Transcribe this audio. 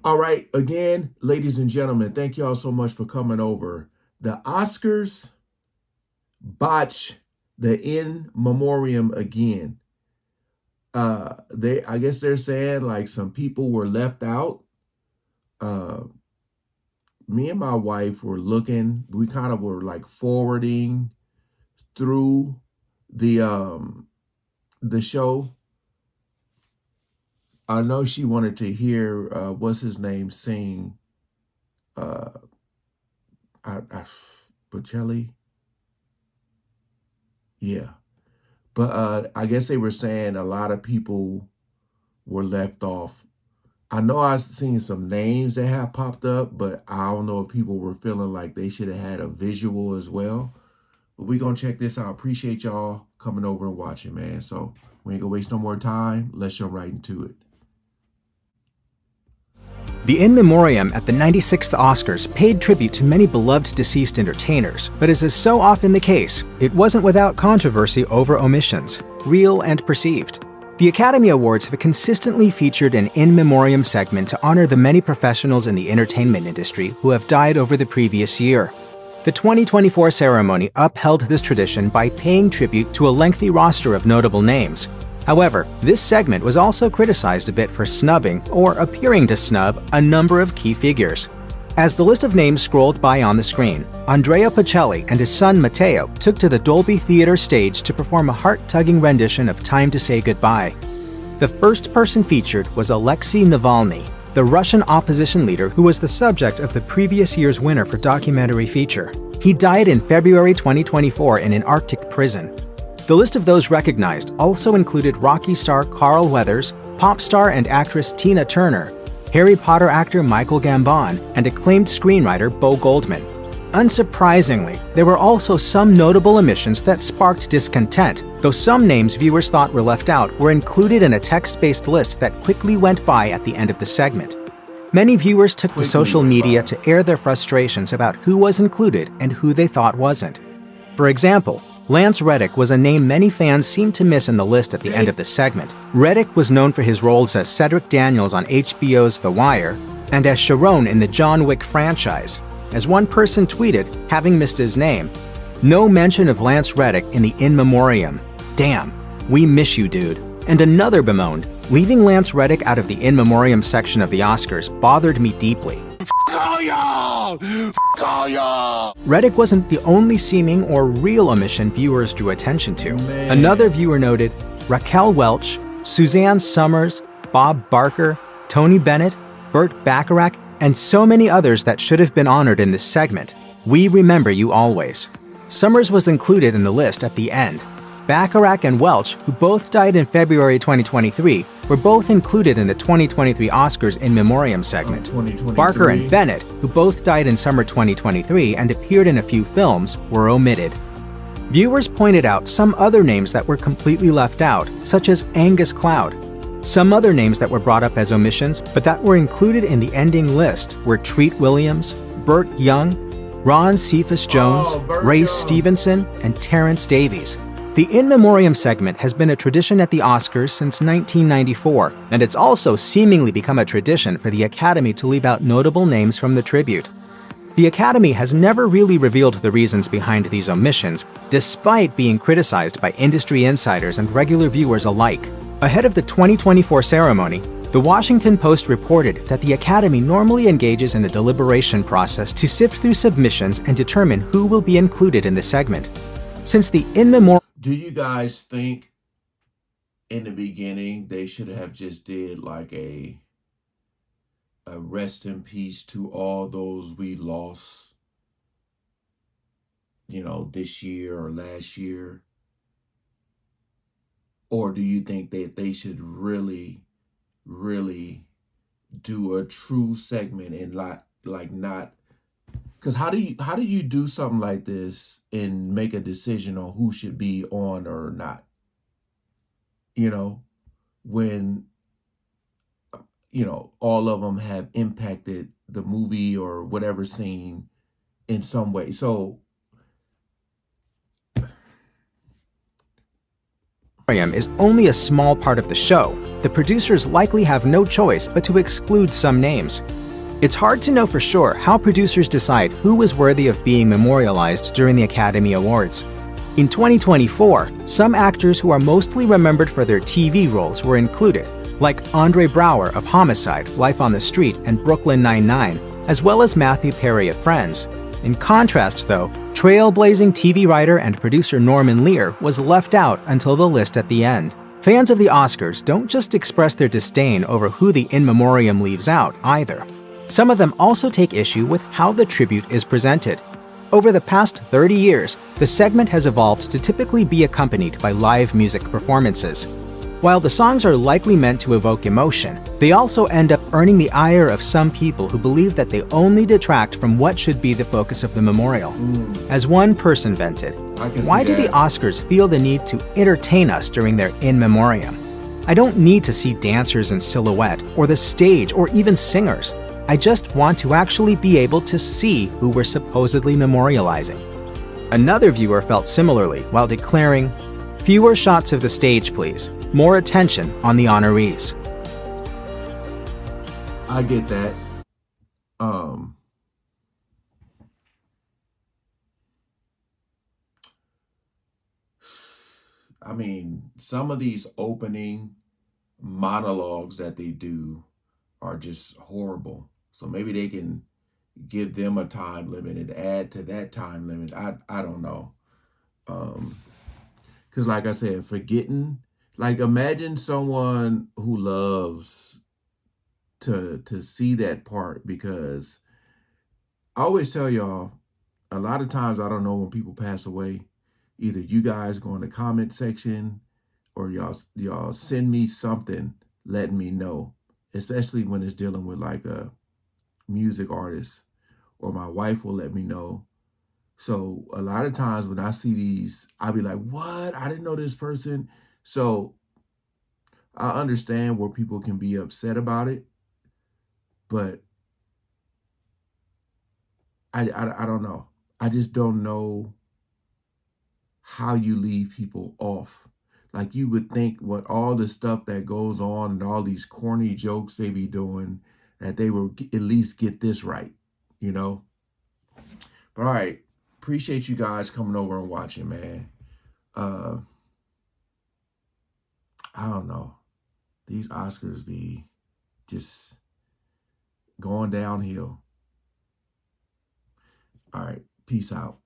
All right, again, ladies and gentlemen, thank you all so much for coming over. The Oscars botch the in memoriam again. I guess they're saying like some people were left out. Uh Me and my wife were looking, we kind of were like forwarding through the show. I know she wanted to hear what's his name sing uh Bocelli. Yeah. But I guess they were saying a lot of people were left off. I know I've seen some names that have popped up, but I don't know if people were feeling like they should have had a visual as well. But we're going to check this out. Appreciate y'all coming over and watching, man. So we ain't going to waste no more time. Let's jump right into it. The In Memoriam at the 96th Oscars paid tribute to many beloved deceased entertainers, but as is so often the case, it wasn't without controversy over omissions, real and perceived. The Academy Awards have consistently featured an In Memoriam segment to honor the many professionals in the entertainment industry who have died over the previous year. The 2024 ceremony upheld this tradition by paying tribute to a lengthy roster of notable names. However, this segment was also criticized a bit for snubbing, or appearing to snub, a number of key figures. As the list of names scrolled by on the screen, Andrea Bocelli and his son Matteo took to the Dolby Theatre stage to perform a heart-tugging rendition of Time to Say Goodbye. The first person featured was Alexei Navalny, the Russian opposition leader who was the subject of the previous year's winner for documentary feature. He died in February 2024 in an Arctic prison. The list of those recognized also included Rocky star Carl Weathers, pop star and actress Tina Turner, Harry Potter actor Michael Gambon, and acclaimed screenwriter Bo Goldman. Unsurprisingly, there were also some notable omissions that sparked discontent, though some names viewers thought were left out were included in a text-based list that quickly went by at the end of the segment. Many viewers took to social media to air their frustrations about who was included and who they thought wasn't. For example, Lance Reddick was a name many fans seemed to miss in the list at the end of the segment. Reddick was known for his roles as Cedric Daniels on HBO's The Wire and as Sharon in the John Wick franchise. As one person tweeted, having missed his name, "No mention of Lance Reddick in the In Memoriam. Damn, we miss you, dude." And another bemoaned, "Leaving Lance Reddick out of the In Memoriam section of the Oscars bothered me deeply." Reddick wasn't the only seeming or real omission viewers drew attention to. Another viewer noted Raquel Welch, Suzanne Summers, Bob Barker, Tony Bennett, Burt Bacharach, and so many others that should have been honored in this segment. We remember you always. Summers was included in the list at the end. Bacharach and Welch, who both died in February 2023, were both included in the 2023 Oscars In Memoriam segment. Barker and Bennett, who both died in summer 2023 and appeared in a few films, were omitted. Viewers pointed out some other names that were completely left out, such as Angus Cloud. Some other names that were brought up as omissions, but that were included in the ending list, were Treat Williams, Burt Young, Ron Cephas Jones, Ray Stevenson, and Terrence Davies. The In Memoriam segment has been a tradition at the Oscars since 1994, and it's also seemingly become a tradition for the Academy to leave out notable names from the tribute. The Academy has never really revealed the reasons behind these omissions, despite being criticized by industry insiders and regular viewers alike. Ahead of the 2024 ceremony, The Washington Post reported that the Academy normally engages in a deliberation process to sift through submissions and determine who will be included in the segment. Since the In Memoriam... Do you guys think in the beginning they should have just did like a rest in peace to all those we lost, this year or last year? Or do you think that they should really do a true segment and like not? Because how do you do something like this and make a decision on who should be on or not? When all of them have impacted the movie or whatever scene in some way. So is only a small part of the show. The producers likely have no choice but to exclude some names. It's hard to know for sure how producers decide who is worthy of being memorialized during the Academy Awards. In 2024, some actors who are mostly remembered for their TV roles were included, like Andre Braugher of Homicide, Life on the Street, and Brooklyn Nine-Nine, as well as Matthew Perry of Friends. In contrast, though, trailblazing TV writer and producer Norman Lear was left out until the list at the end. Fans of the Oscars don't just express their disdain over who the In Memoriam leaves out, either. Some of them also take issue with how the tribute is presented. Over the past 30 years, the segment has evolved to typically be accompanied by live music performances. While the songs are likely meant to evoke emotion, they also end up earning the ire of some people who believe that they only detract from what should be the focus of the memorial. As one person vented, "Why do the Oscars feel the need to entertain us during their In Memoriam? I don't need to see dancers in silhouette, or the stage, or even singers. I just want to actually be able to see who we're supposedly memorializing." Another viewer felt similarly while declaring, "Fewer shots of the stage, please. More attention on the honorees." I get that. I mean, some of these opening monologues that they do are just horrible. So maybe they can give them a time limit and add to that time limit. I don't know. Because like I said, forgetting, like imagine someone who loves to see that part, because I always tell y'all, a lot of times I don't know when people pass away. Either you guys go in the comment section or y'all send me something letting me know, especially when it's dealing with like a music artist, or my wife will let me know. So a lot of times when I see these, I'll be like, what? I didn't know this person. So I understand where people can be upset about it, but I don't know. I just don't know how you leave people off. Like you would think with all the stuff that goes on and all these corny jokes they be doing, that they will at least get this right, you know? But all right, appreciate you guys coming over and watching, man. Uh, I don't know. These Oscars be just going downhill. All right, peace out.